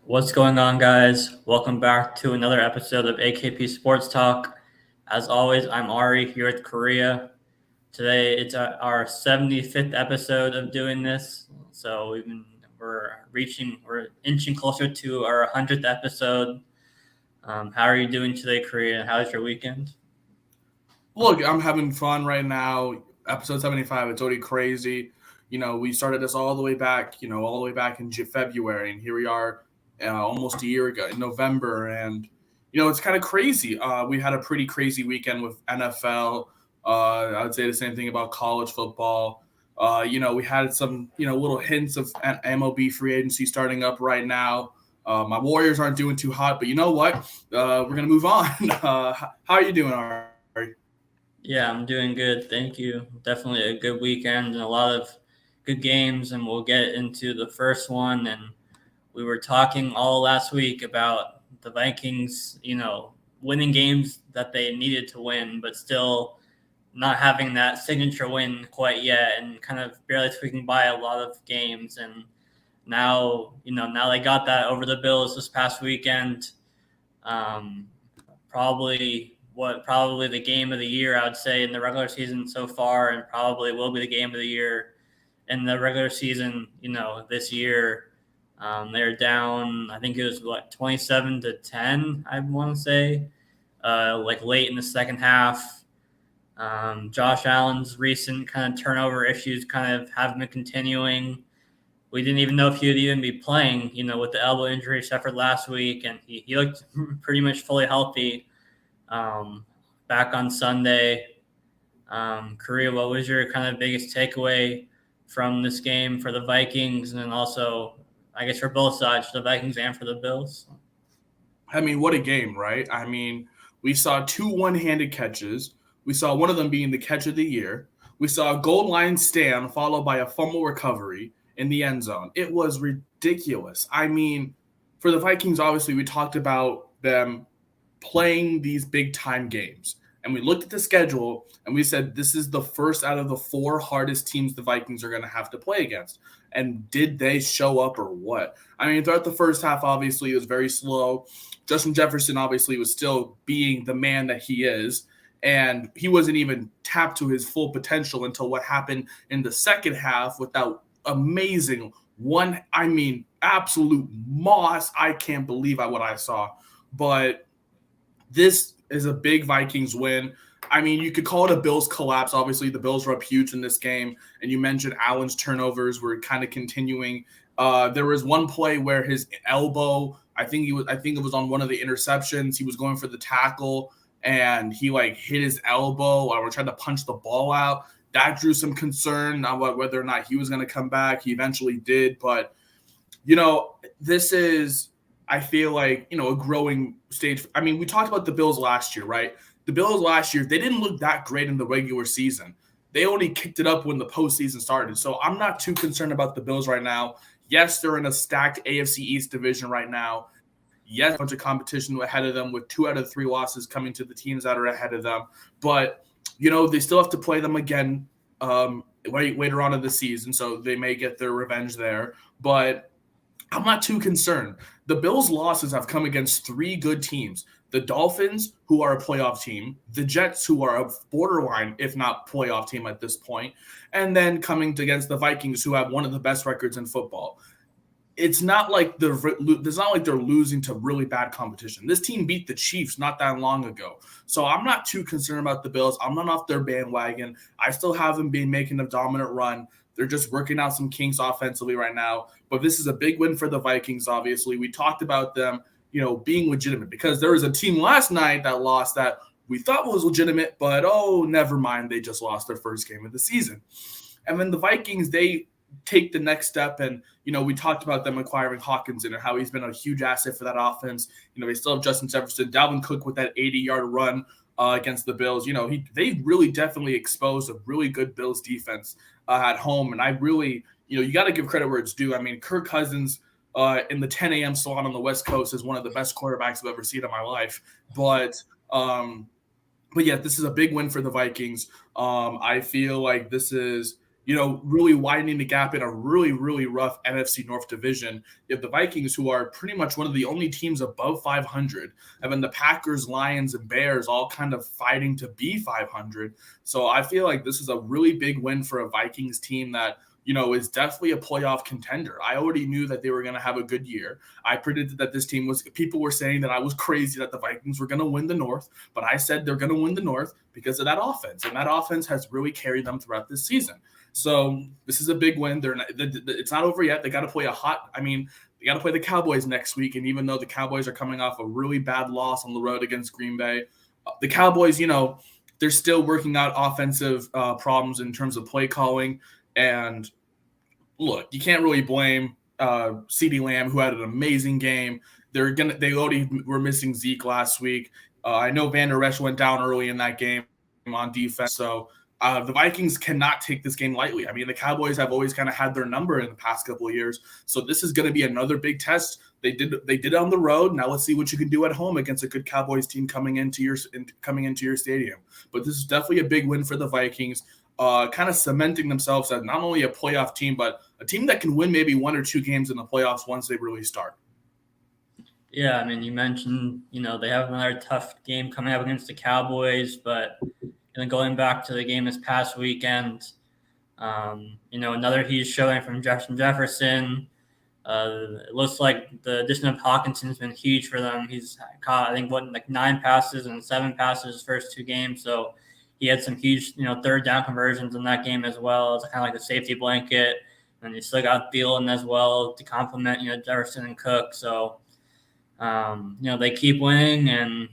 What's going on, guys? Welcome back to another episode of AKP Sports Talk. As always, I'm Ari here at Korea. Today it's our 75th episode of doing this, so we're inching closer to our 100th episode. How are you doing today, Korea? How's your weekend? Look, I'm having fun right now. Episode 75, it's already crazy. We started this all the way back, all the way back in February, and here we are almost a year ago in November. And, it's kind of crazy. We had a pretty crazy weekend with NFL. I would say the same thing about college football. We had some, little hints of MLB free agency starting up right now. My Warriors aren't doing too hot, but you know what? We're going to move on. How are you doing, Ari? Yeah, I'm doing good. Thank you. Definitely a good weekend and a lot of good games, and we'll get into the first one. And we were talking all last week about the Vikings, winning games that they needed to win, but still not having that signature win quite yet and kind of barely squeaking by a lot of games. And now they got that over the Bills this past weekend. Um, probably the game of the year, I would say, in the regular season so far, and probably will be the game of the year in the regular season, this year. They're down, I think it was 27-10, I want to say, like late in the second half. Josh Allen's recent kind of turnover issues kind of have been continuing. We didn't even know if he would even be playing, with the elbow injury he suffered last week, and he looked pretty much fully healthy back on Sunday. Korea, what was your kind of biggest takeaway from this game for the Vikings, and then also, I guess, for both sides, for the Vikings and for the Bills? I mean, what a game, right? I mean, we saw two one-handed catches. We saw one of them being the catch of the year. We saw a goal line stand followed by a fumble recovery in the end zone. It was ridiculous. I mean, for the Vikings, obviously, we talked about them playing these big-time games. And we looked at the schedule and we said, this is the first out of the four hardest teams the Vikings are going to have to play against. And did they show up or what? I mean, throughout the first half, obviously, it was very slow. Justin Jefferson obviously was still being the man that he is, and he wasn't even tapped to his full potential until what happened in the second half with that amazing absolute moss. I can't believe what I saw. But this is a big Vikings win. I mean, you could call it a Bills collapse. Obviously, the Bills were up huge in this game, and you mentioned Allen's turnovers were kind of continuing. There was one play where his elbow, I think it was on one of the interceptions. He was going for the tackle, and he hit his elbow or tried to punch the ball out. That drew some concern about whether or not he was going to come back. He eventually did, but this is, I feel like, a growing stage. I mean, we talked about the Bills last year, right? The Bills last year, they didn't look that great in the regular season. They only kicked it up when the postseason started. So I'm not too concerned about the Bills right now. Yes, they're in a stacked AFC East division right now. Yes, a bunch of competition ahead of them with 2 out of 3 losses coming to the teams that are ahead of them. But, they still have to play them again later on in the season. So they may get their revenge there. But I'm not too concerned. The Bills' losses have come against 3 good teams. The Dolphins, who are a playoff team, the Jets, who are a borderline, if not playoff team at this point, and then coming against the Vikings, who have one of the best records in football. It's not like they're losing to really bad competition. This team beat the Chiefs not that long ago. So I'm not too concerned about the Bills. I'm not off their bandwagon. I still have them making a dominant run. They're just working out some kinks offensively right now. But this is a big win for the Vikings, obviously. We talked about them, being legitimate because there was a team last night that lost that we thought was legitimate, but never mind. They just lost their first game of the season. And then the Vikings, they take the next step. And, we talked about them acquiring Hawkinson and how he's been a huge asset for that offense. They still have Justin Jefferson, Dalvin Cook with that 80-yard run against the Bills. They really definitely exposed a really good Bills defense at home. And I really, you got to give credit where it's due. I mean, Kirk Cousins in the 10 a.m. slot on the West Coast is one of the best quarterbacks I've ever seen in my life. But yeah, this is a big win for the Vikings. I feel like this is, really widening the gap in a really, really rough NFC North division. You have the Vikings, who are pretty much one of the only teams above 500, and then the Packers, Lions, and Bears all kind of fighting to be 500. So I feel like this is a really big win for a Vikings team that is definitely a playoff contender. I already knew that they were going to have a good year. I predicted that this team people were saying that I was crazy that the Vikings were going to win the North, but I said they're going to win the North because of that offense. And that offense has really carried them throughout this season. So this is a big win. It's not over yet. They got to play they got to play the Cowboys next week. And even though the Cowboys are coming off a really bad loss on the road against Green Bay, the Cowboys, they're still working out offensive problems in terms of play calling. And look, you can't really blame CeeDee Lamb, who had an amazing game. They already were missing Zeke last week. I know Van Der Esch went down early in that game on defense. So the Vikings cannot take this game lightly. I mean, the Cowboys have always kind of had their number in the past couple of years. So this is going to be another big test. They did it on the road. Now let's see what you can do at home against a good Cowboys team coming into your stadium. But this is definitely a big win for the Vikings. Kind of cementing themselves as not only a playoff team, but a team that can win maybe 1 or 2 games in the playoffs once they really start. Yeah, I mean, you mentioned, they have another tough game coming up against the Cowboys, but going back to the game this past weekend, another huge showing from Jefferson. It looks like the addition of Hawkinson has been huge for them. He's caught, I think, 9 passes and 7 passes his first 2 games, so he had some huge, third down conversions in that game as well. It's kind of like a safety blanket. And you still got Thielen as well to complement, Jefferson and Cook. So, they keep winning, and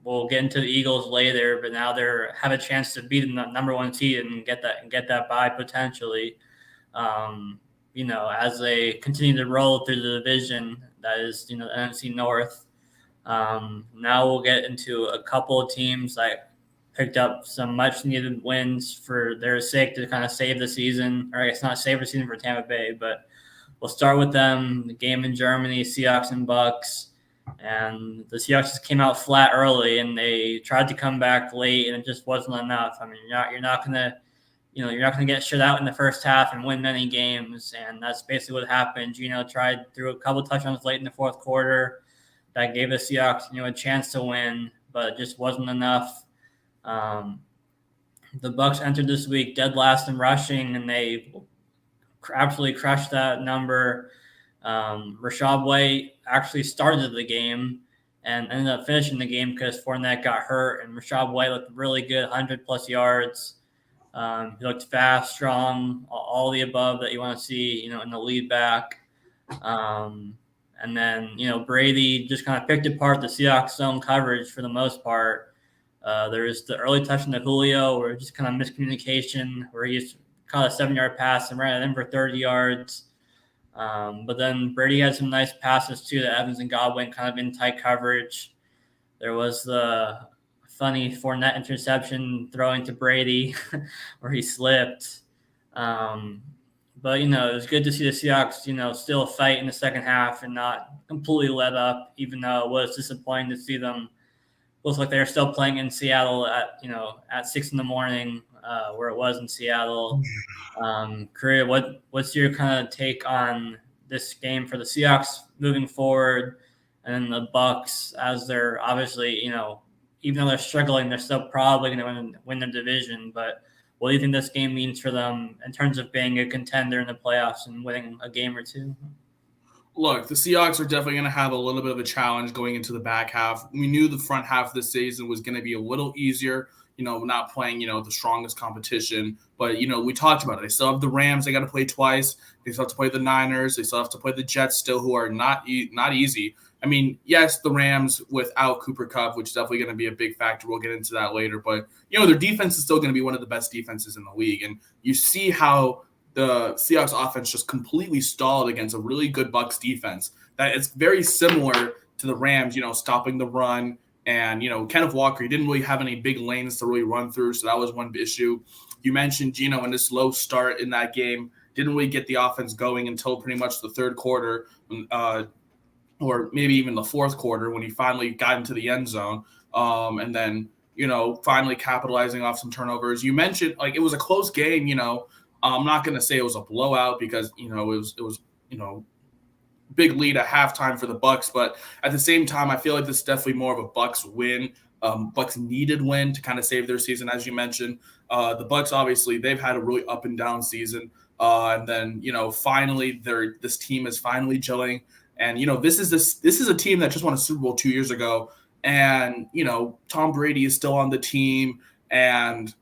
we'll get into the Eagles later. But now they have a chance to beat the number 1 seed and get that bye potentially. As they continue to roll through the division that is, the NFC North. Now we'll get into a couple of teams that picked up some much-needed wins for their sake to kind of save the season. Or I guess not save the season for Tampa Bay, but we'll start with them. The game in Germany, Seahawks and Bucks. And the Seahawks just came out flat early, and they tried to come back late, and it just wasn't enough. I mean, you're not gonna get shut out in the first half and win many games, and that's basically what happened. Tried threw a couple touchdowns late in the fourth quarter that gave the Seahawks, a chance to win, but it just wasn't enough. The Bucks entered this week dead last in rushing, and they absolutely crushed that number. Rachaad White actually started the game and ended up finishing the game because Fournette got hurt, and Rachaad White looked really good, 100-plus yards. He looked fast, strong, all the above that you want to see, in the lead back. And then, Brady just kind of picked apart the Seahawks zone coverage for the most part. There was the early touch into Julio where just kind of miscommunication where he just caught a 7-yard pass and ran it in for 30 yards. But then Brady had some nice passes too to Evans and Godwin kind of in tight coverage. There was the funny Fournette interception throwing to Brady where he slipped. But, it was good to see the Seahawks, still fight in the second half and not completely let up, even though it was disappointing to see them. Looks like they're still playing in Seattle at 6 in the morning, where it was in Seattle. Korea, what's your kind of take on this game for the Seahawks moving forward, and then the Bucks as they're obviously, even though they're struggling, they're still probably going to win the division. But what do you think this game means for them in terms of being a contender in the playoffs and winning a game or 2? Look, the Seahawks are definitely going to have a little bit of a challenge going into the back half. We knew the front half of the season was going to be a little easier, not playing, the strongest competition. But, we talked about it. They still have the Rams. They got to play twice. They still have to play the Niners. They still have to play the Jets still, who are not easy. I mean, yes, the Rams without Cooper Kupp, which is definitely going to be a big factor. We'll get into that later. But, their defense is still going to be one of the best defenses in the league. And you see how the Seahawks offense just completely stalled against a really good Bucks defense. That it's very similar to the Rams, stopping the run. And, Kenneth Walker, he didn't really have any big lanes to really run through. So that was one issue. You mentioned, in this low start in that game, didn't really get the offense going until pretty much the third quarter, or maybe even the fourth quarter when he finally got into the end zone. And then, finally capitalizing off some turnovers. You mentioned, it was a close game, I'm not going to say it was a blowout because it was big lead at halftime for the Bucks, but at the same time, I feel like this is definitely more of a Bucks win. Bucks needed win to kind of save their season, as you mentioned. The Bucks obviously they've had a really up and down season, and then finally this team is finally gelling. And this is a team that just won a Super Bowl 2 years ago, and Tom Brady is still on the team, and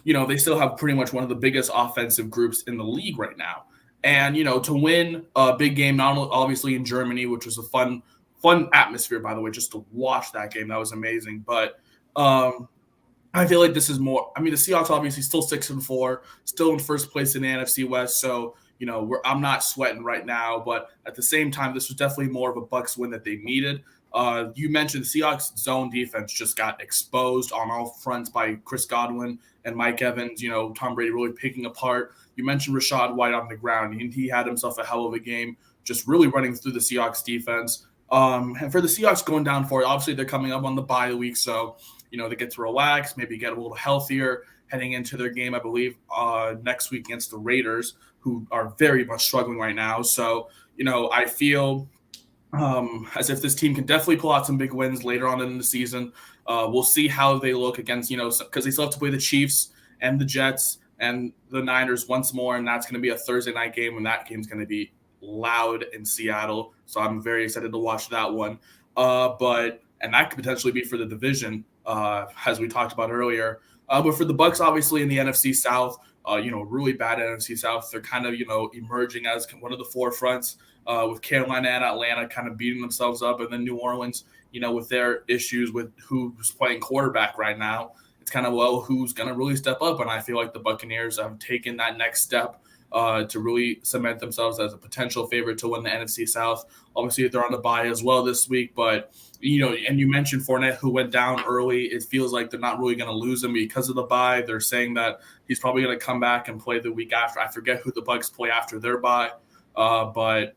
they still have pretty much one of the biggest offensive groups in the league right now. And to win a big game, not only obviously in Germany, which was a fun atmosphere, by the way, just to watch that game, that was amazing. But I feel like this is more. I mean, the Seahawks obviously still 6-4, still in first place in the NFC West. So I'm not sweating right now, but at the same time, this was definitely more of a Bucks win that they needed. You mentioned the Seahawks zone defense just got exposed on all fronts by Chris Godwin and Mike Evans. Tom Brady really picking apart. You mentioned Rachaad White on the ground. He had himself a hell of a game, just really running through the Seahawks defense. And for the Seahawks going down for it, obviously they're coming up on the bye week, so they get to relax, maybe get a little healthier heading into their game, I believe, next week against the Raiders, who are very much struggling right now. So, I feel as if this team can definitely pull out some big wins later on in the season. We'll see how they look against, because they still have to play the Chiefs and the Jets and the Niners once more, and that's going to be a Thursday night game, and that game's going to be loud in Seattle. So I'm very excited to watch that one. And that could potentially be for the division, as we talked about earlier. But for the Bucks, obviously in the NFC South, really bad NFC South. They're kind of, emerging as one of the forefronts, with Carolina and Atlanta kind of beating themselves up, and then New Orleans, with their issues with who's playing quarterback right now. It's kind of, who's going to really step up? And I feel like the Buccaneers have taken that next step to really cement themselves as a potential favorite to win the NFC South. Obviously, they're on the bye as well this week, but and you mentioned Fournette, who went down early. It feels like they're not really going to lose him because of the bye. They're saying that he's probably going to come back and play the week after. I forget who the Bucs play after their bye, but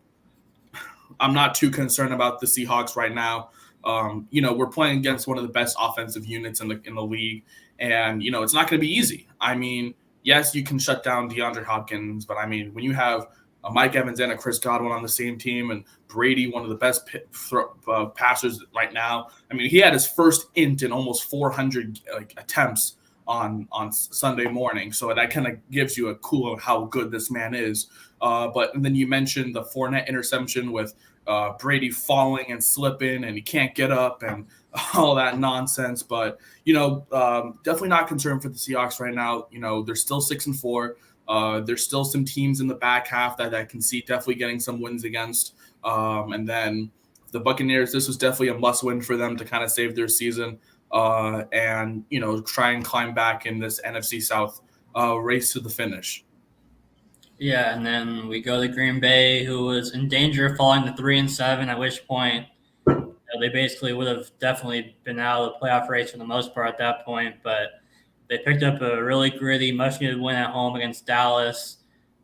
I'm not too concerned about the Seahawks right now. We're playing against one of the best offensive units in the league, and it's not going to be easy. I mean, yes, you can shut down DeAndre Hopkins, but I mean, when you have Mike Evans and a Chris Godwin on the same team, and Brady, one of the best passers right now. I mean, he had his first int in almost 400 attempts on Sunday morning, so that kind of gives you a clue of how good this man is. And then you mentioned the Fournette interception with Brady falling and slipping, and he can't get up, and all that nonsense. But definitely not concerned for the Seahawks right now. They're still 6-4. There's still some teams in the back half that I can see definitely getting some wins against. And then the Buccaneers, this was definitely a must-win for them to kind of save their season and try and climb back in this NFC South race to the finish. Yeah, and then we go to Green Bay, who was in danger of falling to 3-7. At which point, they basically would have definitely been out of the playoff race for the most part at that point. But they picked up a really gritty, much-needed win at home against Dallas.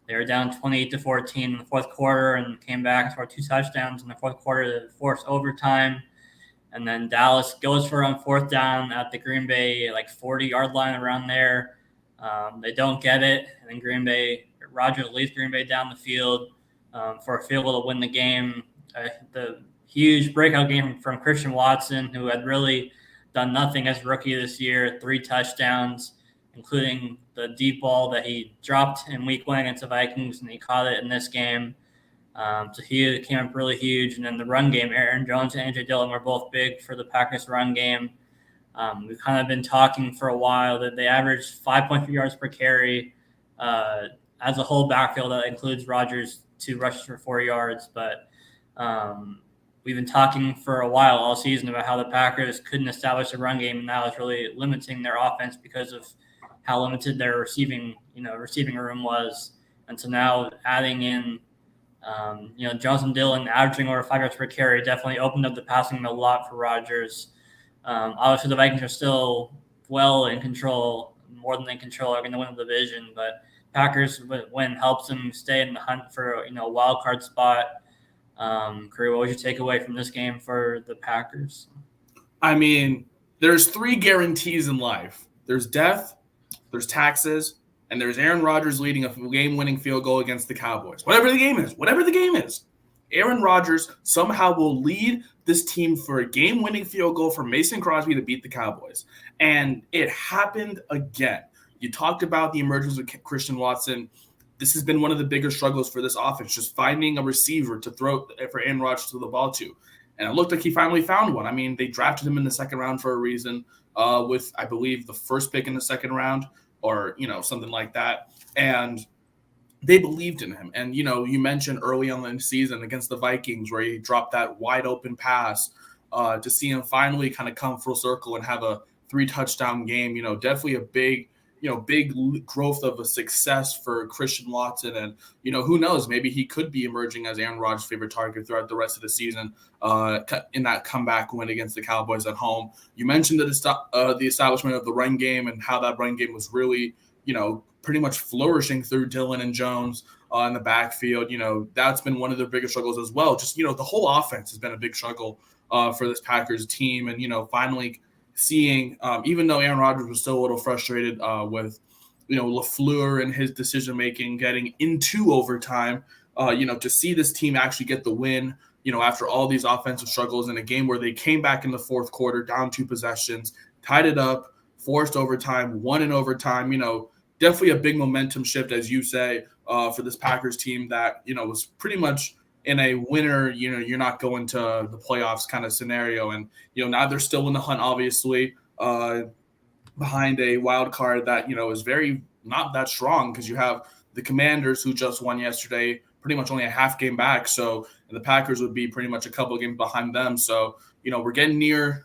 They were down 28-14 in the fourth quarter and came back and scored 2 touchdowns in the fourth quarter to force overtime. And then Dallas goes for on fourth down at the Green Bay 40-yard line around there. They don't get it, and then Rodgers leads Green Bay down the field for a field goal to win the game. The huge breakout game from Christian Watson, who had really done nothing as rookie this year, 3 touchdowns, including the deep ball that he dropped in week 1 against the Vikings, and he caught it in this game. So he came up really huge. And then the run game, Aaron Jones and A.J. Dillon were both big for the Packers run game. We've kind of been talking for a while that they averaged 5.3 yards per carry as a whole backfield. That includes Rodgers, 2 rushes for 4 yards. But we've been talking for a while all season about how the Packers couldn't establish a run game, and that was really limiting their offense because of how limited their receiving room was. And so now adding in, Jones and Dillon averaging over 5 yards per carry definitely opened up the passing game a lot for Rodgers. Obviously, the Vikings are still well in control, more than they control, are going to win the division. But Packers win helps them stay in the hunt for a wild card spot. Curry, what was your takeaway from this game for the Packers? I mean, there's 3 guarantees in life. There's death, there's taxes, and there's Aaron Rodgers leading a game-winning field goal against the Cowboys. Whatever the game is, Aaron Rodgers somehow will lead this team for a game-winning field goal for Mason Crosby to beat the Cowboys. And it happened again. You talked about the emergence of Christian Watson. This has been one of the bigger struggles for this offense, just finding a receiver to throw for Aaron Rodgers to the ball to. And it looked like he finally found one. I mean, they drafted him in the second round for a reason, with, I believe, the first pick in the second round, or, something like that. And they believed in him. And, you mentioned early on in the season against the Vikings where he dropped that wide open pass, to see him finally kind of come full circle and have a 3-touchdown game, definitely a big growth of a success for Christian Watson. And, who knows, maybe he could be emerging as Aaron Rodgers' favorite target throughout the rest of the season, in that comeback win against the Cowboys at home. You mentioned the establishment of the run game and how that run game was really, pretty much flourishing through Dillon and Jones in the backfield. That's been one of their biggest struggles as well. Just, the whole offense has been a big struggle for this Packers team. And, finally seeing, even though Aaron Rodgers was still a little frustrated with, LaFleur and his decision-making getting into overtime, to see this team actually get the win, after all these offensive struggles in a game where they came back in the fourth quarter, down 2 possessions, tied it up, forced overtime, won in overtime, definitely a big momentum shift, as you say, for this Packers team that, was pretty much in a winner, you're not going to the playoffs kind of scenario. And, now they're still in the hunt, obviously, behind a wild card that, is very not that strong, because you have the Commanders, who just won yesterday, pretty much only a half game back. So, and the Packers would be pretty much a couple of games behind them. So, we're getting near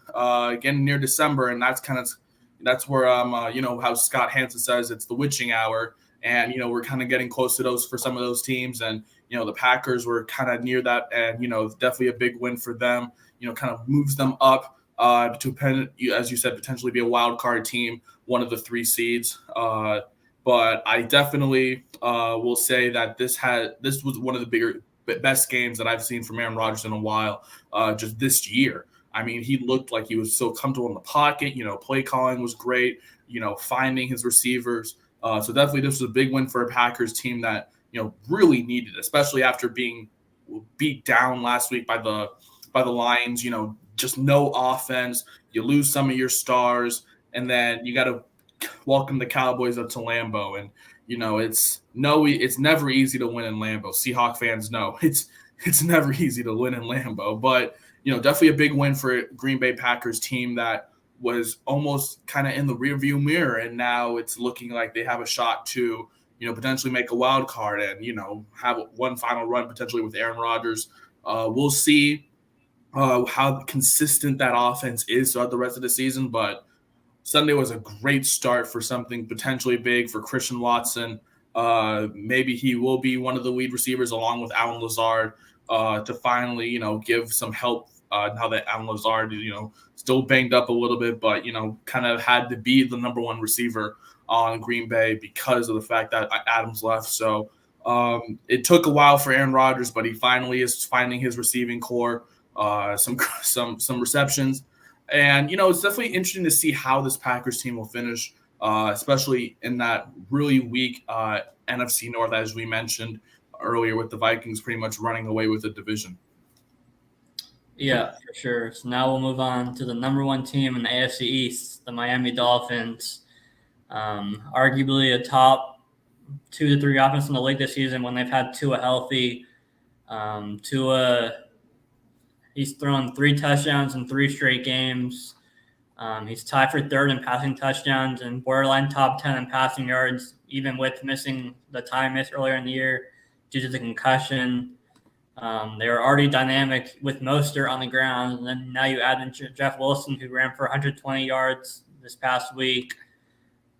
December, and that's where how Scott Hansen says it's the witching hour. And, we're kind of getting close to those for some of those teams. And, the Packers were kind of near that. And, definitely a big win for them, kind of moves them up to, as you said, potentially be a wild card team, one of the 3 seeds. But I definitely will say that this was one of the best games that I've seen from Aaron Rodgers in a while, just this year. I mean, he looked like he was so comfortable in the pocket. Play calling was great, finding his receivers. So definitely this was a big win for a Packers team that, really needed, especially after being beat down last week by the Lions, just no offense. You lose some of your stars, and then you got to welcome the Cowboys up to Lambeau. And, it's never easy to win in Lambeau. Seahawk fans know it's never easy to win in Lambeau, but, definitely a big win for a Green Bay Packers team that was almost kind of in the rearview mirror. And now it's looking like they have a shot to, potentially make a wild card and, have one final run potentially with Aaron Rodgers. We'll see how consistent that offense is throughout the rest of the season. But Sunday was a great start for something potentially big for Christian Watson. Maybe he will be one of the lead receivers along with Allen Lazard to finally, give some help now that Allen Lazard, still banged up a little bit, but, kind of had to be the number 1 receiver on Green Bay because of the fact that Adams left. So it took a while for Aaron Rodgers, but he finally is finding his receiving core, some receptions. And, it's definitely interesting to see how this Packers team will finish, especially in that really weak NFC North, as we mentioned earlier, with the Vikings pretty much running away with the division. Yeah, for sure. So now we'll move on to the number 1 team in the AFC East, the Miami Dolphins. Arguably a top 2 to 3 offense in the league this season when they've had Tua healthy. Tua, he's thrown 3 touchdowns in 3 straight games. He's tied for 3rd in passing touchdowns and borderline top 10 in passing yards, even with missing the time miss earlier in the year due to the concussion. They were already dynamic with Mostert on the ground, and then now you add in Jeff Wilson, who ran for 120 yards this past week.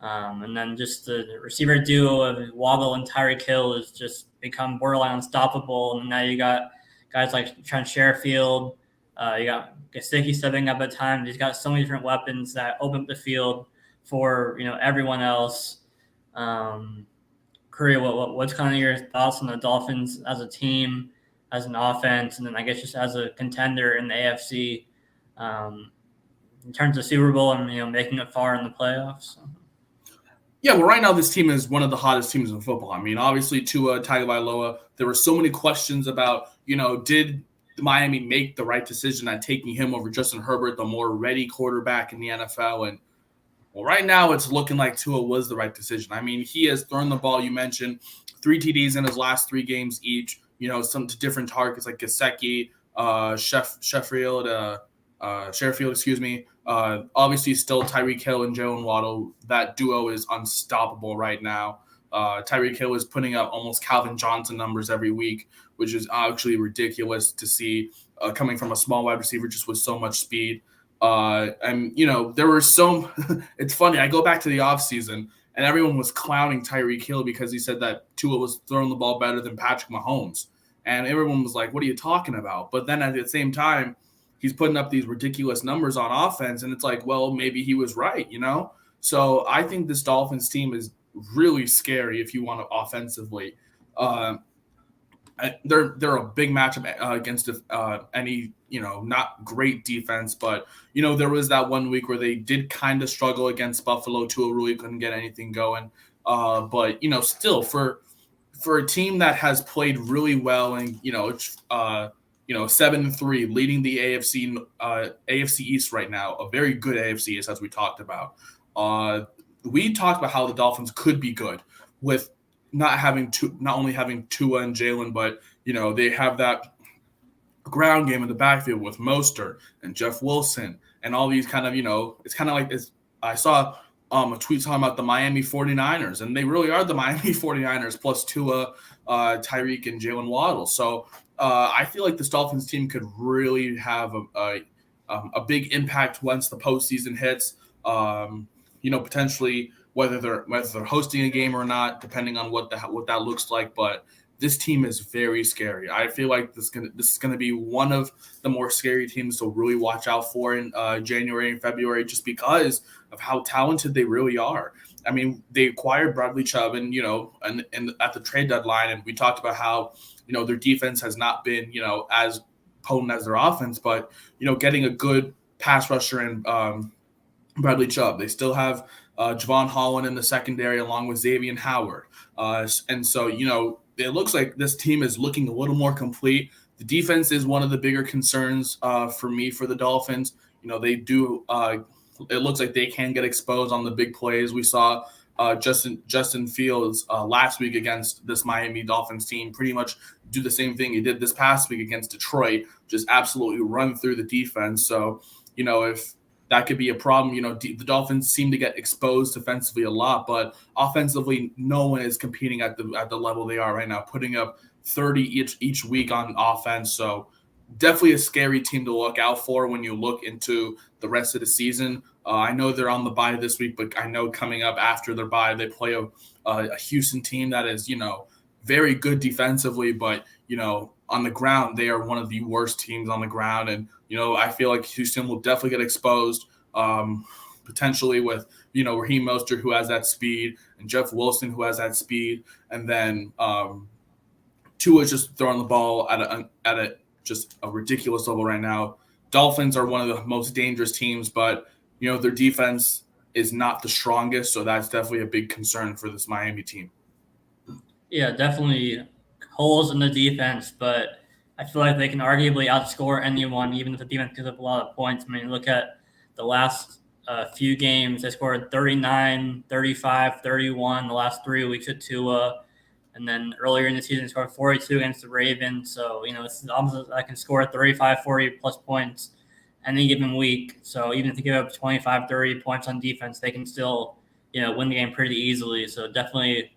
And then just the receiver duo of Waddle and Tyreek Hill has just become borderline unstoppable. And now you got guys like Trent Sherfield. You got Gesicki stepping up at times. He's got so many different weapons that open up the field for everyone else. Curry, what's kind of your thoughts on the Dolphins as a team, as an offense, and then I guess just as a contender in the AFC in terms of Super Bowl and making it far in the playoffs? Yeah, well, right now this team is one of the hottest teams in football. I mean, obviously Tua Tagovailoa. There were so many questions about, did Miami make the right decision on taking him over Justin Herbert, the more ready quarterback in the NFL? And well, right now it's looking like Tua was the right decision. I mean, he has thrown the ball. You mentioned 3 TDs in his last 3 games each. Some different targets like Gesicki, Sheffield, excuse me. Obviously, still Tyreek Hill and Jalen Waddle. That duo is unstoppable right now. Tyreek Hill is putting up almost Calvin Johnson numbers every week, which is actually ridiculous to see coming from a small wide receiver just with so much speed. There were so – it's funny. I go back to the offseason, and everyone was clowning Tyreek Hill because he said that Tua was throwing the ball better than Patrick Mahomes. And everyone was like, what are you talking about? But then at the same time, he's putting up these ridiculous numbers on offense, and it's like, well, maybe he was right, So I think this Dolphins team is really scary if you want to offensively. They're a big matchup against any not great defense, but there was that one week where they did kind of struggle against Buffalo. Tua really couldn't get anything going, but still for a team that has played really well and 7-3, leading the AFC East right now, a very good AFC East as we talked about. We talked about how the Dolphins could be good with not only having Tua and Jalen, but they have that ground game in the backfield with Mostert and Jeff Wilson and all these kind of it's kind of like this. I saw a tweet talking about the Miami 49ers, and they really are the Miami 49ers plus Tua, Tyreek, and Jalen Waddle. So I feel like this Dolphins team could really have a big impact once the postseason hits. Potentially whether they're hosting a game or not, depending on what that looks like. But this team is very scary. I feel like this is gonna be one of the more scary teams to really watch out for in January and February, just because of how talented they really are. I mean, they acquired Bradley Chubb, and at the trade deadline, and we talked about how their defense has not been as potent as their offense, but getting a good pass rusher and Bradley Chubb. They still have Javon Holland in the secondary along with Xavier Howard. And so, it looks like this team is looking a little more complete. The defense is one of the bigger concerns for me for the Dolphins. They do it looks like they can get exposed on the big plays. We saw Justin Fields last week against this Miami Dolphins team pretty much do the same thing he did this past week against Detroit, just absolutely run through the defense. So, if that could be a problem. The Dolphins seem to get exposed defensively a lot, but offensively, no one is competing at the level they are right now, putting up 30 each week on offense. So definitely a scary team to look out for when you look into the rest of the season. I know they're on the bye this week, but I know coming up after their bye, they play a Houston team that is, very good defensively, but, on the ground, they are one of the worst teams on the ground. And, I feel like Houston will definitely get exposed, potentially with, Raheem Mostert, who has that speed, and Jeff Wilson, who has that speed. And then Tua is just throwing the ball at just a ridiculous level right now. Dolphins are one of the most dangerous teams, but, their defense is not the strongest. So that's definitely a big concern for this Miami team. Yeah, definitely holes in the defense, but I feel like they can arguably outscore anyone, even if the defense gives up a lot of points. I mean, look at the last few games. They scored 39, 35, 31 the last 3 weeks at Tua. And then earlier in the season, scored 42 against the Ravens. So, this is almost I can score 35, 40 plus points any given week. So even if they give up 25, 30 points on defense, they can still, win the game pretty easily. So definitely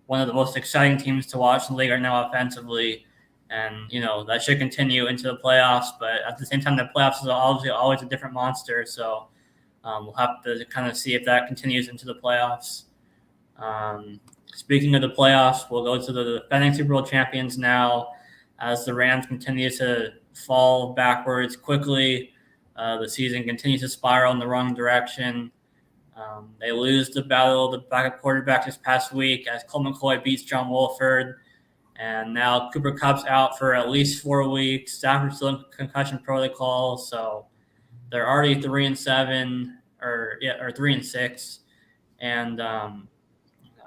one of the most exciting teams to watch in the league right now offensively. And, that should continue into the playoffs. But at the same time, the playoffs is obviously always a different monster. So we'll have to kind of see if that continues into the playoffs. Speaking of the playoffs, we'll go to the defending Super Bowl champions now as the Rams continue to fall backwards quickly. The season continues to spiral in the wrong direction. They lose the battle of the backup quarterback this past week as Colt McCoy beats John Wolford. And now Cooper Kupp's out for at least 4 weeks. Stafford's still in concussion protocol. So they're already 3-7 or 3-6. And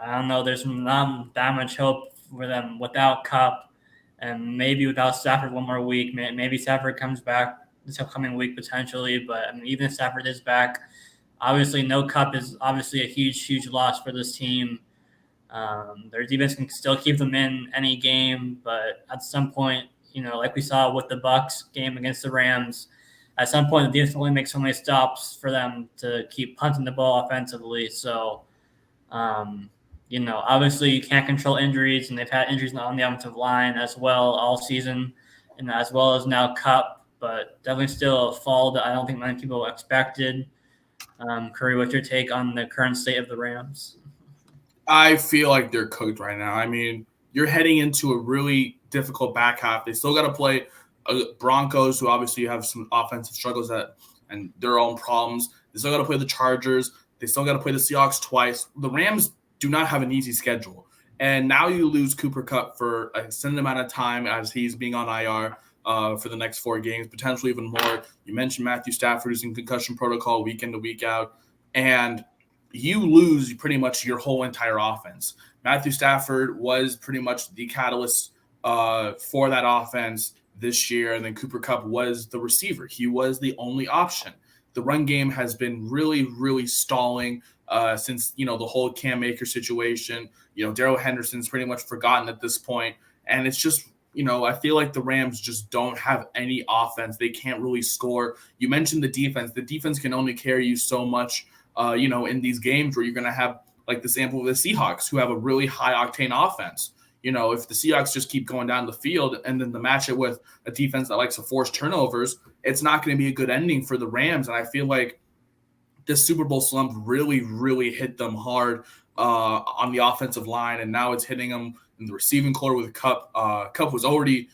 I don't know. There's not that much hope for them without Cup, and maybe without Stafford one more week. Maybe Stafford comes back this upcoming week potentially, but I mean, even if Stafford is back, obviously no Cup is obviously a huge loss for this team. Their defense can still keep them in any game, but at some point, like we saw with the Bucks game against the Rams, at some point the defense only makes so many stops for them to keep punting the ball offensively. So, um, obviously you can't control injuries, and they've had injuries on the offensive line as well all season, and as well as now Cup. But definitely still a fall that I don't think many people expected. Curry, what's your take on the current state of the Rams? I feel like they're cooked right now. I mean, you're heading into a really difficult back half. They still got to play Broncos, who obviously have some offensive struggles and their own problems. They still got to play the Chargers. They still got to play the Seahawks twice. The Rams do not have an easy schedule. And now you lose Cooper Kupp for an extended amount of time as he's being on IR for the next 4 games, potentially even more. You mentioned Matthew Stafford, who's in concussion protocol week in to week out. And you lose pretty much your whole entire offense. Matthew Stafford was pretty much the catalyst for that offense this year, and then Cooper Kupp was the receiver. He was the only option. The run game has been really stalling since the whole Cam Akers situation. Darrell Henderson's pretty much forgotten at this point, and it's just I feel like the Rams just don't have any offense. They can't really score. You mentioned the defense. The defense can only carry you so much. In these games where you're going to have like the sample of the Seahawks, who have a really high octane offense. If the Seahawks just keep going down the field and then to match it with a defense that likes to force turnovers, it's not going to be a good ending for the Rams. And I feel like this Super Bowl slump really hit them hard on the offensive line. And now it's hitting them in the receiving core with Kupp. Kupp was already,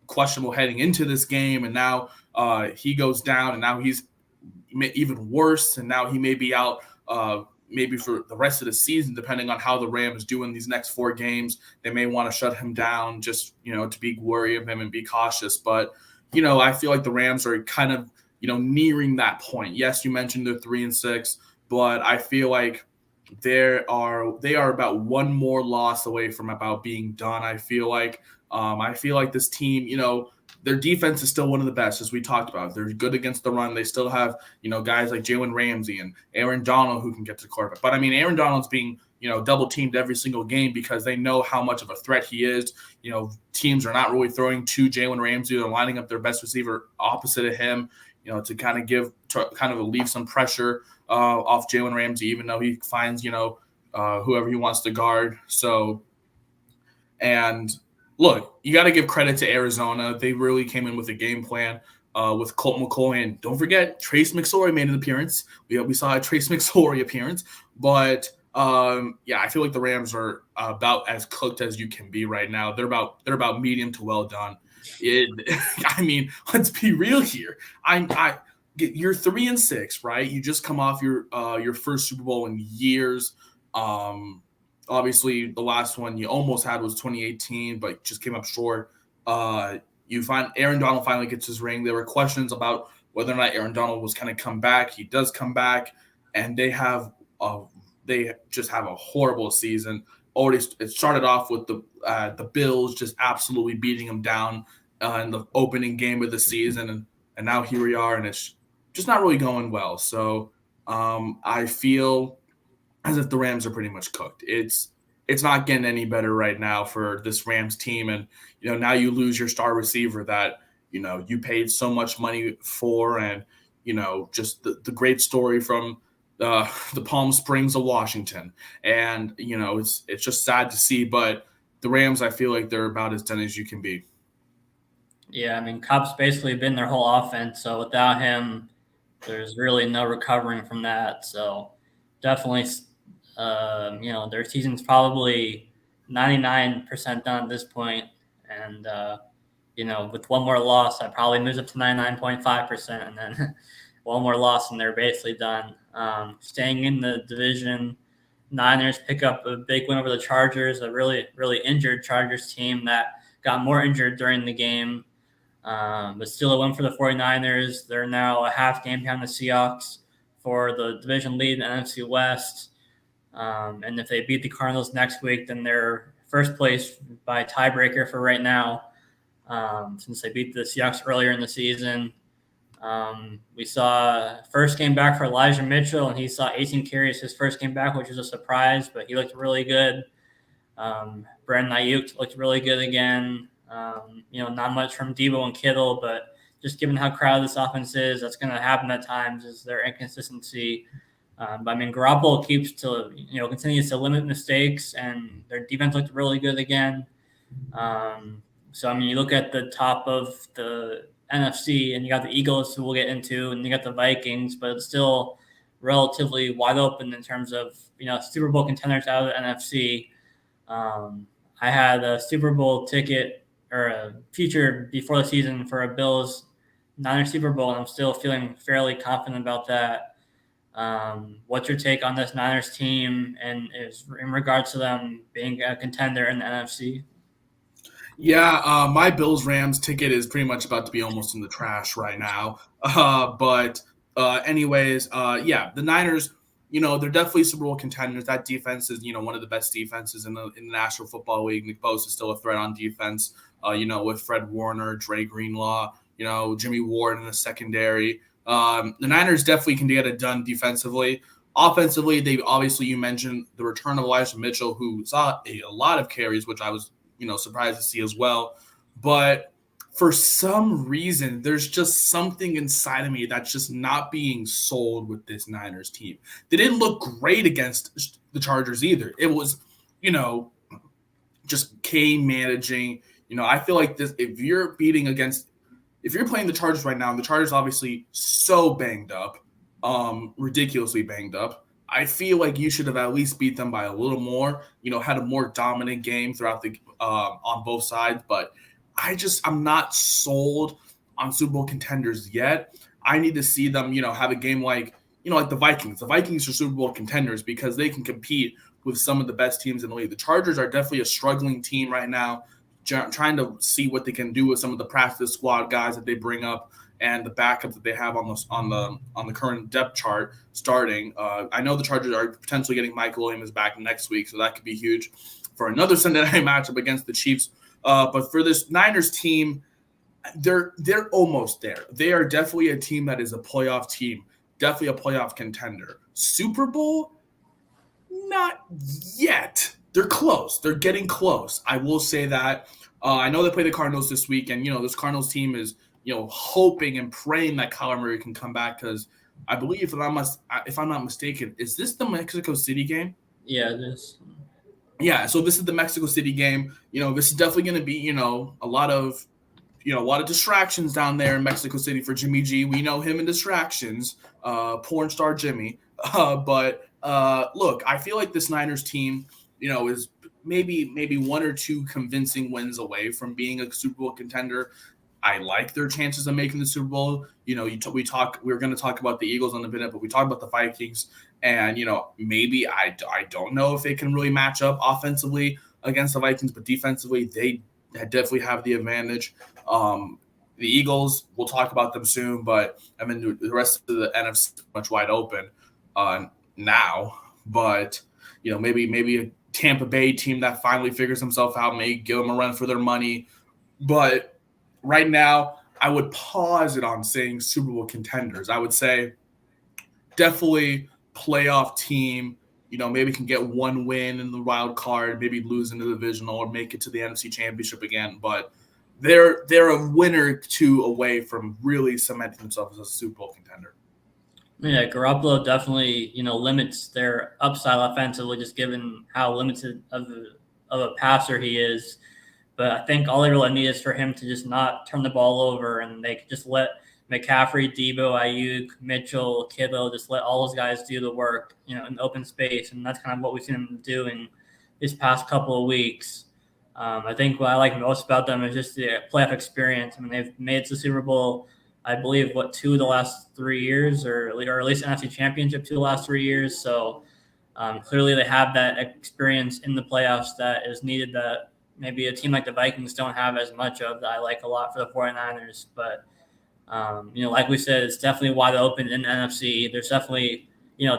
questionable heading into this game. And now he goes down, and now he's even worse, and now he may be out maybe for the rest of the season, depending on how the Rams do in these next 4 games. They may want to shut him down just to be wary of him and be cautious. But I feel like the Rams are kind of nearing that point. Yes, you mentioned they're 3-6, but I feel like they are about one more loss away from about being done. I feel like this team, their defense is still one of the best, as we talked about. They're good against the run. They still have, guys like Jalen Ramsey and Aaron Donald who can get to the quarterback. But, I mean, Aaron Donald's being, double teamed every single game because they know how much of a threat he is. Teams are not really throwing to Jalen Ramsey. They're lining up their best receiver opposite of him, to kind of leave some pressure off Jalen Ramsey, even though he finds, whoever he wants to guard. So, and – look, you got to give credit to Arizona. They really came in with a game plan with Colt McCoy. And don't forget, Trace McSorley made an appearance. We saw a Trace McSorley appearance. But, I feel like the Rams are about as cooked as you can be right now. They're about medium to well done. I mean, let's be real here. You're 3-6, right? You just come off your first Super Bowl in years. Obviously, the last one you almost had was 2018, but just came up short. You find Aaron Donald finally gets his ring. There were questions about whether or not Aaron Donald was going to come back. He does come back, and they just have a horrible season. Already, it started off with the Bills just absolutely beating them down in the opening game of the season, and now here we are, and it's just not really going well. So I feel as if the Rams are pretty much cooked. It's not getting any better right now for this Rams team. And, now you lose your star receiver that, you paid so much money for, and, just the great story from the Palm Springs of Washington. And, it's just sad to see, but the Rams, I feel like they're about as done as you can be. Yeah, I mean, Kupp's basically been their whole offense. So without him, there's really no recovering from that. So definitely, their season's probably 99% done at this point. And, with one more loss, that probably moves up to 99.5%. And then one more loss, and they're basically done. Staying in the division, Niners pick up a big win over the Chargers, a really injured Chargers team that got more injured during the game. But still a win for the 49ers. They're now a half game behind the Seahawks for the division lead in the NFC West. And if they beat the Cardinals next week, then they're first place by tiebreaker for right now, since they beat the Seahawks earlier in the season. We saw first game back for Elijah Mitchell, and he saw 18 carries his first game back, which was a surprise, but he looked really good. Brandon Ayuk looked really good again. Not much from Debo and Kittle, but just given how crowded this offense is, that's going to happen at times, is their inconsistency. But I mean, Garoppolo continues to limit mistakes, and their defense looked really good again. So I mean, you look at the top of the NFC, and you got the Eagles, who we'll get into, and you got the Vikings, but it's still relatively wide open in terms of Super Bowl contenders out of the NFC. I had a Super Bowl ticket or a future before the season for a Bills Niners Super Bowl, and I'm still feeling fairly confident about that. What's your take on this Niners team, and is in regards to them being a contender in the NFC? Yeah, my Bills Rams ticket is pretty much about to be almost in the trash right now. Yeah, the Niners, they're definitely Super Bowl contenders. That defense is, one of the best defenses in the National Football League. Nick Bosa is still a threat on defense. With Fred Warner, Dre Greenlaw, Jimmy Ward in the secondary. The Niners definitely can get it done defensively. Offensively, you mentioned the return of Elijah Mitchell, who saw a lot of carries, which I was surprised to see as well. But for some reason, there's just something inside of me that's just not being sold with this Niners team. They didn't look great against the Chargers either. It was, just game managing. I feel like this, if you're playing the Chargers right now, and the Chargers obviously so banged up, ridiculously banged up, I feel like you should have at least beat them by a little more, had a more dominant game throughout on both sides. But I'm not sold on Super Bowl contenders yet. I need to see them, have a game like the Vikings. The Vikings are Super Bowl contenders because they can compete with some of the best teams in the league. The Chargers are definitely a struggling team right now, trying to see what they can do with some of the practice squad guys that they bring up and the backup that they have on the current depth chart starting. I know the Chargers are potentially getting Michael Williams back next week, so that could be huge for another Sunday night matchup against the Chiefs. But for this Niners team, they're almost there. They are definitely a team that is a playoff team, definitely a playoff contender. Super Bowl, not yet. They're close. They're getting close. I will say that. I know they play the Cardinals this week, and this Cardinals team is hoping and praying that Kyler Murray can come back, because I believe, if I'm not mistaken, is this the Mexico City game? Yeah, it is. Yeah, so this is the Mexico City game. This is definitely going to be, a lot of distractions down there in Mexico City for Jimmy G. We know him in distractions, porn star Jimmy. But look, I feel like this Niners team, is maybe one or two convincing wins away from being a Super Bowl contender. I like their chances of making the Super Bowl. We're going to talk about the Eagles in a minute, but we talked about the Vikings, and maybe I don't know if they can really match up offensively against the Vikings, but defensively they definitely have the advantage. The Eagles, we'll talk about them soon, but I mean the rest of the NFC is much wide open now. But maybe a Tampa Bay team that finally figures themselves out may give them a run for their money, but right now, I would pause it on saying Super Bowl contenders. I would say definitely playoff team. Maybe can get one win in the wild card, maybe lose in the divisional, or make it to the NFC Championship again. But they're a winner or two away from really cementing themselves as a Super Bowl contender. Yeah, Garoppolo definitely limits their upside offensively, just given how limited of a passer he is. But I think all they really need is for him to just not turn the ball over, and they could just let McCaffrey, Debo, Ayuk, Mitchell, Kittle, just let all those guys do the work, in open space. And that's kind of what we've seen them doing this past couple of weeks. I think what I like most about them is just the playoff experience. I mean, they've made it to the Super Bowl, I believe, 2 of the last 3 years, or at least NFC Championship 2 of the last 3 years. So clearly they have that experience in the playoffs that is needed, that maybe a team like the Vikings don't have as much of, that I like a lot for the 49ers. But, like we said, it's definitely wide open in the NFC. There's definitely,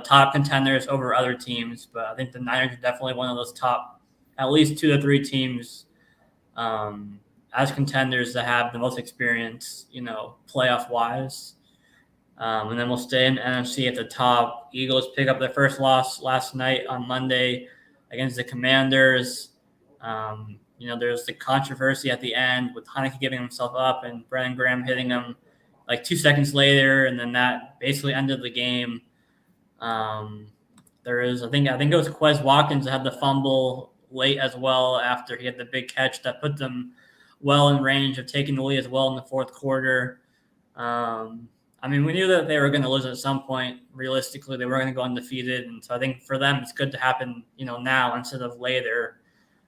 top contenders over other teams. But I think the Niners are definitely one of those top, at least 2 to 3 teams as contenders that have the most experience, playoff wise. And then we'll stay in NFC at the top. Eagles pick up their first loss last night on Monday against the Commanders. There's the controversy at the end with Heineke giving himself up and Brennan Graham hitting him like 2 seconds later, and then that basically ended the game. I think it was Quez Watkins that had the fumble late as well after he had the big catch that put them well in range of taking the lead as well in the fourth quarter. We knew that they were going to lose at some point. Realistically, they were going to go undefeated, and so I think for them it's good to happen, now instead of later.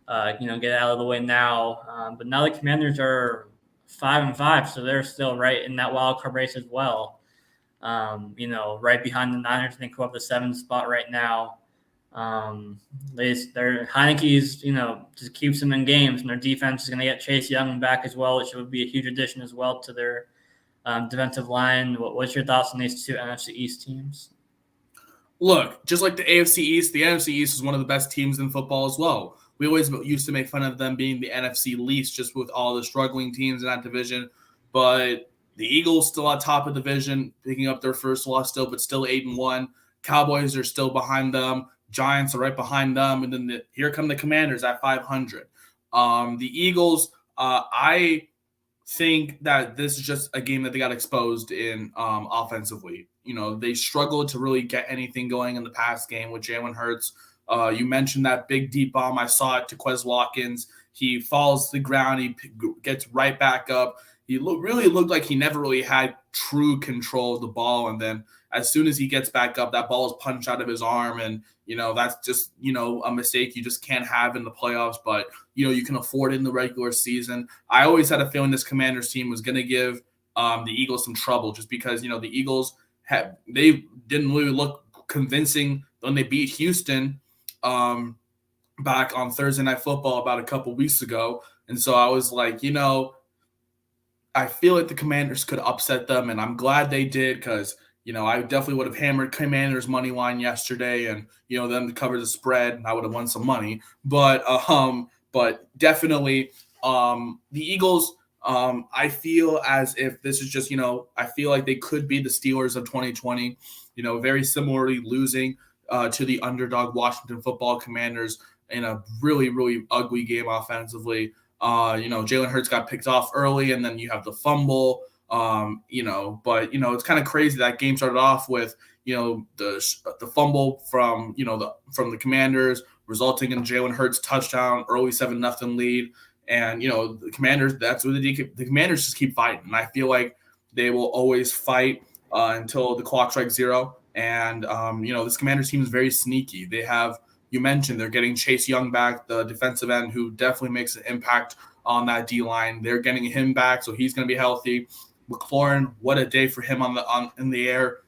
Get out of the way now. But now the Commanders are 5-5, so they're still right in that wild card race as well. Right behind the Niners, I think, who have the 7th spot right now. Heineke's, just keeps them in games, and their defense is going to get Chase Young back as well, which would be a huge addition as well to their defensive line. What's your thoughts on these 2 NFC East teams? Look, just like the AFC East, the NFC East is one of the best teams in football as well. We always used to make fun of them being the NFC least just with all the struggling teams in that division. But the Eagles still at top of the division, picking up their first loss still, but still 8-1. Cowboys are still behind them. Giants are right behind them. And then here come the Commanders at 500. The Eagles, I think that this is just a game that they got exposed in offensively. They struggled to really get anything going in the past game with Jalen Hurts. You mentioned that big deep bomb. I saw it to Quez Watkins. He falls to the ground. He gets right back up. He really looked like he never really had true control of the ball. And then as soon as he gets back up, that ball is punched out of his arm. And, that's just, a mistake you just can't have in the playoffs. But, you can afford it in the regular season. I always had a feeling this Commanders team was going to give the Eagles some trouble just because, the Eagles, they didn't really look convincing when they beat Houston back on Thursday Night Football about a couple weeks ago. And so I was like, I feel like the Commanders could upset them, and I'm glad they did because, I definitely would have hammered Commanders money line yesterday and, them to cover the spread, and I would have won some money. But definitely the Eagles, I feel as if this is just, I feel like they could be the Steelers of 2020, very similarly losing to the underdog Washington Football Commanders in a really, really ugly game offensively. Jalen Hurts got picked off early, and then you have the fumble. But it's kind of crazy that game started off with the fumble from the Commanders, resulting in Jalen Hurts touchdown, early 7-0 lead, and the Commanders. That's what the Commanders just keep fighting, and I feel like they will always fight until the clock strikes 0. And this Commanders team is very sneaky. They have. You mentioned they're getting Chase Young back, the defensive end, who definitely makes an impact on that D-line. They're getting him back, so he's going to be healthy. McLaurin, what a day for him in the air.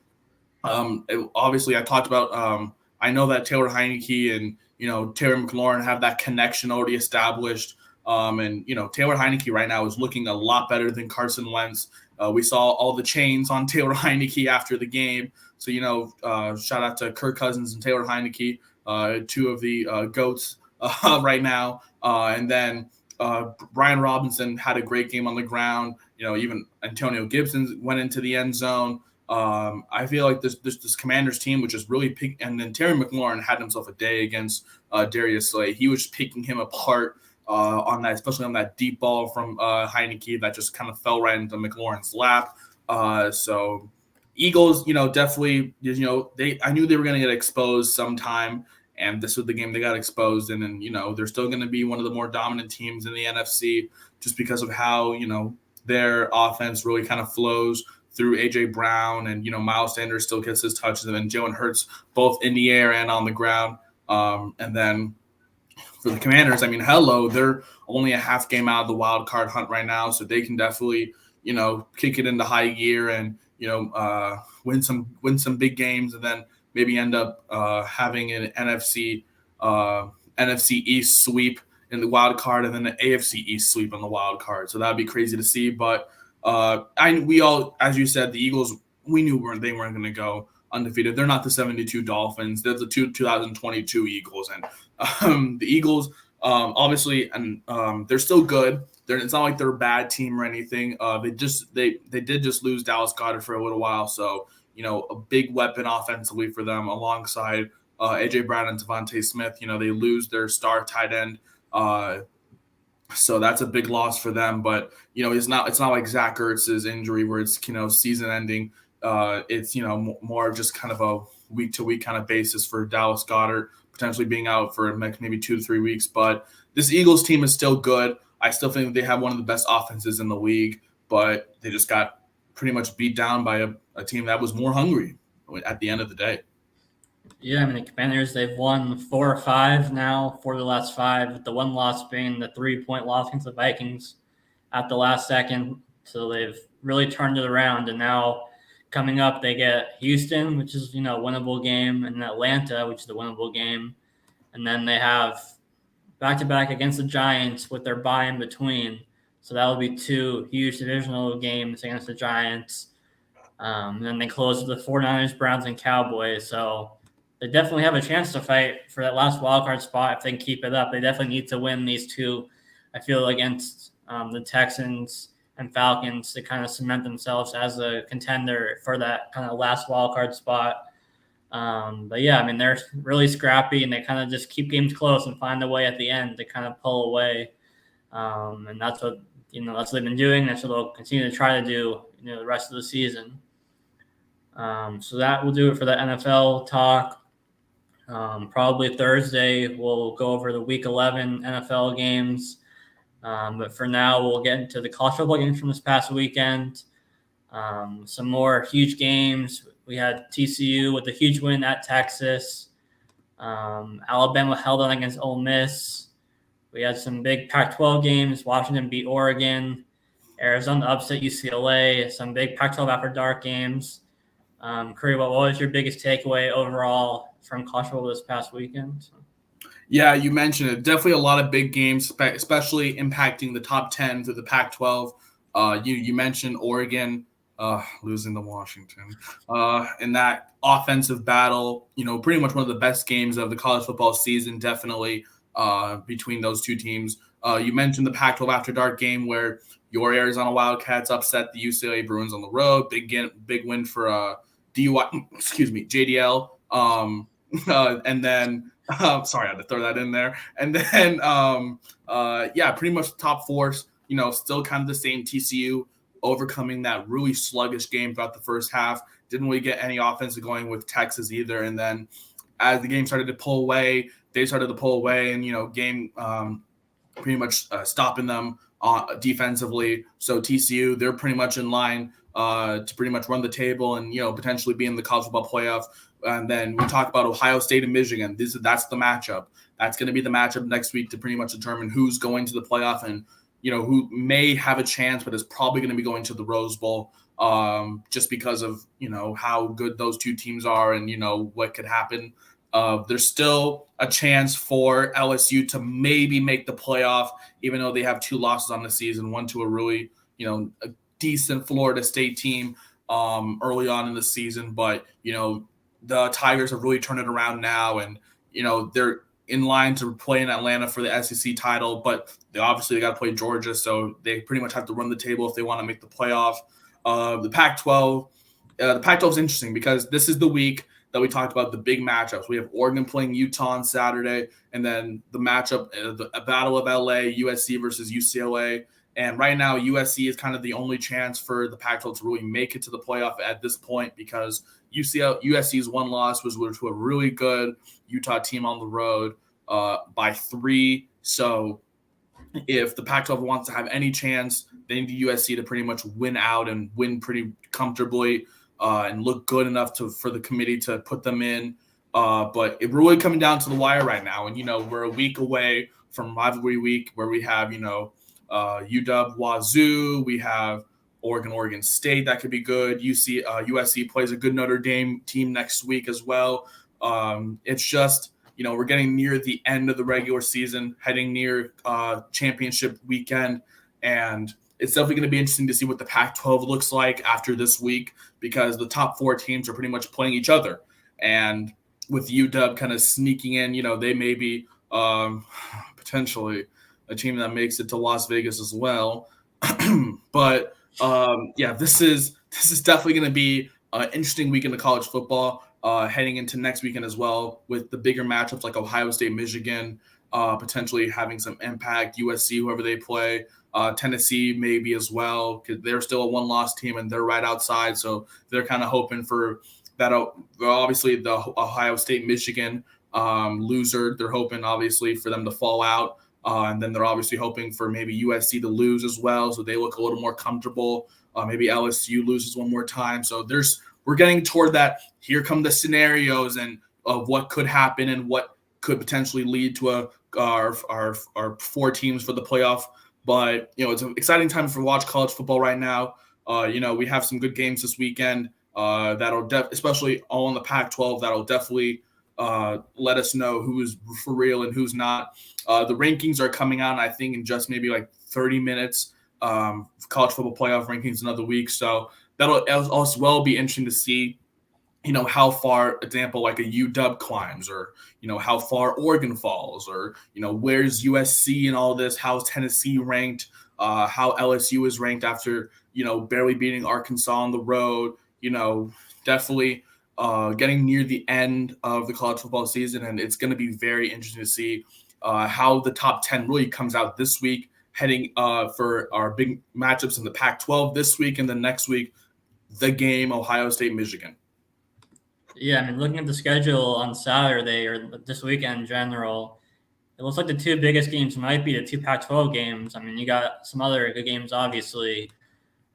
Obviously, I talked about I know that Taylor Heineke and Terry McLaurin have that connection already established. And Taylor Heineke right now is looking a lot better than Carson Wentz. We saw all the chains on Taylor Heineke after the game. So shout out to Kirk Cousins and Taylor Heineke. 2 of the GOATs right now. And then Brian Robinson had a great game on the ground. Even Antonio Gibson went into the end zone. I feel like this Commanders team, which is really pick, and then Terry McLaurin had himself a day against Darius Slay. He was picking him apart on that, especially on that deep ball from Heineke that just kind of fell right into McLaurin's lap. So Eagles, definitely, I knew they were going to get exposed sometime, and this was the game they got exposed. And then, they're still going to be one of the more dominant teams in the NFC just because of how, their offense really kind of flows through A.J. Brown, and, Miles Sanders still gets his touches, and then Jalen Hurts both in the air and on the ground. And then for the Commanders, they're only a half game out of the wild card hunt right now, so they can definitely, kick it into high gear and, win some big games, and then maybe end up having an NFC East sweep in the wild card, and then an AFC East sweep on the wild card. So that'd be crazy to see. But we all, as you said, the Eagles, we knew they weren't going to go undefeated. They're not the 72 Dolphins. They're the 2022 Eagles. And the Eagles, obviously, and they're still good. It's not like they're a bad team or anything. They did just lose Dallas Goedert for a little while. So, a big weapon offensively for them alongside A.J. Brown and Devontae Smith. They lose their star tight end. So that's a big loss for them. But, it's not like Zach Ertz's injury where it's, season ending. It's, more just kind of a week-to-week kind of basis for Dallas Goedert potentially being out for maybe 2 to 3 weeks. But this Eagles team is still good. I still think they have one of the best offenses in the league, but they just got pretty much beat down by a team that was more hungry at the end of the day. Yeah, the Commanders, they've won 4 or 5 now, 4 of the last 5, with the one loss being the 3-point loss against the Vikings at the last second. So they've really turned it around, and now coming up, they get Houston, which is, a winnable game, and Atlanta, which is a winnable game. And then they have back-to-back against the Giants with their bye in between. So that will be 2 huge divisional games against the Giants. And then they close with the 49ers, Browns, and Cowboys. So they definitely have a chance to fight for that last wildcard spot if they can keep it up. They definitely need to win these 2, I feel, against the Texans and Falcons to kind of cement themselves as a contender for that kind of last wildcard spot. But yeah, they're really scrappy, and they kind of just keep games close and find a way at the end to kind of pull away. And that's what that's what they've been doing. That's what they'll continue to try to do, the rest of the season. So that will do it for the NFL talk. Probably Thursday we'll go over the Week 11 NFL games. But for now, we'll get into the college football games from this past weekend. Some more huge games. We had TCU with a huge win at Texas. Alabama held on against Ole Miss. We had some big Pac-12 games. Washington beat Oregon. Arizona upset UCLA. Some big Pac-12 after dark games. Curry, what was your biggest takeaway overall from college football this past weekend? Yeah, you mentioned it. Definitely a lot of big games, especially impacting the top 10 through the Pac-12. You mentioned Oregon losing to Washington in that offensive battle. Pretty much one of the best games of the college football season, definitely between those two teams. You mentioned the Pac-12 After Dark game where your Arizona Wildcats upset the UCLA Bruins on the road. Big win for JDL. And then sorry, I had to throw that in there. And then pretty much top 4. Still kind of the same. TCU overcoming that really sluggish game throughout the first half. Didn't really get any offense going with Texas either. And then as the game started to pull away, they started to pull away, and game pretty much stopping them defensively. So TCU, they're pretty much in line to pretty much run the table and potentially be in the college football playoff. And then we talk about Ohio State and Michigan. That's the matchup. That's going to be the matchup next week to pretty much determine who's going to the playoff and who may have a chance, but is probably going to be going to the Rose Bowl just because of how good those two teams are and what could happen. There's still a chance for LSU to maybe make the playoff, even though they have 2 losses on the season, one to a really a decent Florida State team early on in the season, but the Tigers have really turned it around now, and they're in line to play in Atlanta for the SEC title, but they got to play Georgia, so they pretty much have to run the table if they want to make the playoff. The Pac-12 is interesting because this is the week that we talked about the big matchups. We have Oregon playing Utah on Saturday, and then the matchup, the Battle of LA, USC versus UCLA. And right now, USC is kind of the only chance for the Pac-12 to really make it to the playoff at this point because USC's one loss was to a really good Utah team on the road by 3. So if the Pac-12 wants to have any chance, they need USC to pretty much win out and win pretty comfortably and look good enough for the committee to put them in. But it really coming down to the wire right now. And, we're a week away from rivalry week where we have, UW Wazoo, we have Oregon State. That could be good. USC plays a good Notre Dame team next week as well. It's just, we're getting near the end of the regular season, heading near championship weekend. And it's definitely going to be interesting to see what the Pac-12 looks like after this week, because the top 4 teams are pretty much playing each other. And with UW kind of sneaking in, they may be potentially a team that makes it to Las Vegas as well. But this is definitely going to be an interesting weekend of college football, heading into next weekend as well, with the bigger matchups like Ohio State, Michigan, potentially having some impact, USC, whoever they play, Tennessee maybe as well, because they're still a one-loss team and they're right outside. So they're kind of hoping for that. Obviously, the Ohio State, Michigan loser, they're hoping obviously for them to fall out. And then they're obviously hoping for maybe USC to lose as well, so they look a little more comfortable. Maybe LSU loses one more time. So we're getting toward that. Here come the scenarios and of what could happen and what could potentially lead to our 4 teams for the playoff. But it's an exciting time to watch college football right now. We have some good games this weekend. That'll especially all in the Pac-12. That'll definitely let us know who's for real and who's not. The rankings are coming out, I think, in just maybe like 30 minutes. College football playoff rankings another week. So that'll as well be interesting to see, how far, example, like a UW climbs, or, how far Oregon falls, or, where's USC and all this, how's Tennessee ranked, how LSU is ranked after, barely beating Arkansas on the road, definitely getting near the end of the college football season. And it's going to be very interesting to see how the top 10 really comes out this week, heading for our big matchups in the Pac-12 this week, and then next week, the game, Ohio State, Michigan. Yeah, I mean, looking at the schedule on Saturday or this weekend in general, it looks like the 2 biggest games might be the 2 Pac-12 games. I mean, you got some other good games, obviously,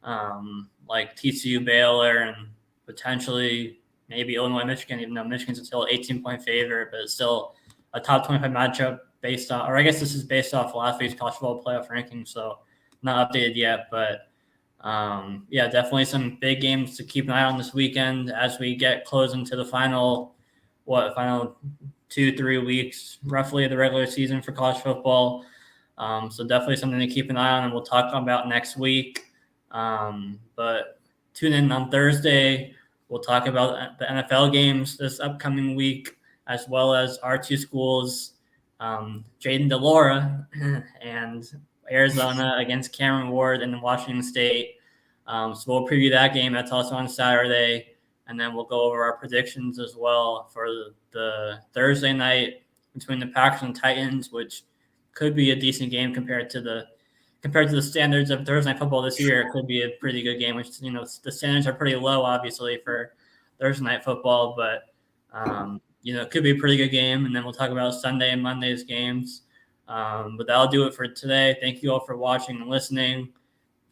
like TCU, Baylor, and potentially maybe Illinois, Michigan, even though Michigan's still an 18-point favorite, but it's still a top 25 matchup based on, or I guess this is based off last week's college football playoff rankings, so not updated yet, but definitely some big games to keep an eye on this weekend as we get close into the final 2-3 weeks roughly of the regular season for college football. So definitely something to keep an eye on, and we'll talk about next week. But tune in on Thursday. We'll talk about the NFL games this upcoming week, as well as our 2 schools, Jaden DeLaura and Arizona against Cameron Ward and Washington State. So we'll preview that game. That's also on Saturday. And then we'll go over our predictions as well for the Thursday night between the Packers and Titans, which could be a decent game compared to the standards of Thursday night football this year. It could be a pretty good game, which, the standards are pretty low, obviously, for Thursday night football, but it could be a pretty good game. And then we'll talk about Sunday and Monday's games. But that'll do it for today. Thank you all for watching and listening.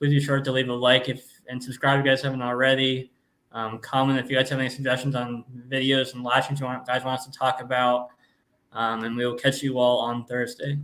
Please be sure to leave a like and subscribe if you guys haven't already. Comment if you guys have any suggestions on videos and live streams you guys want us to talk about. And we will catch you all on Thursday.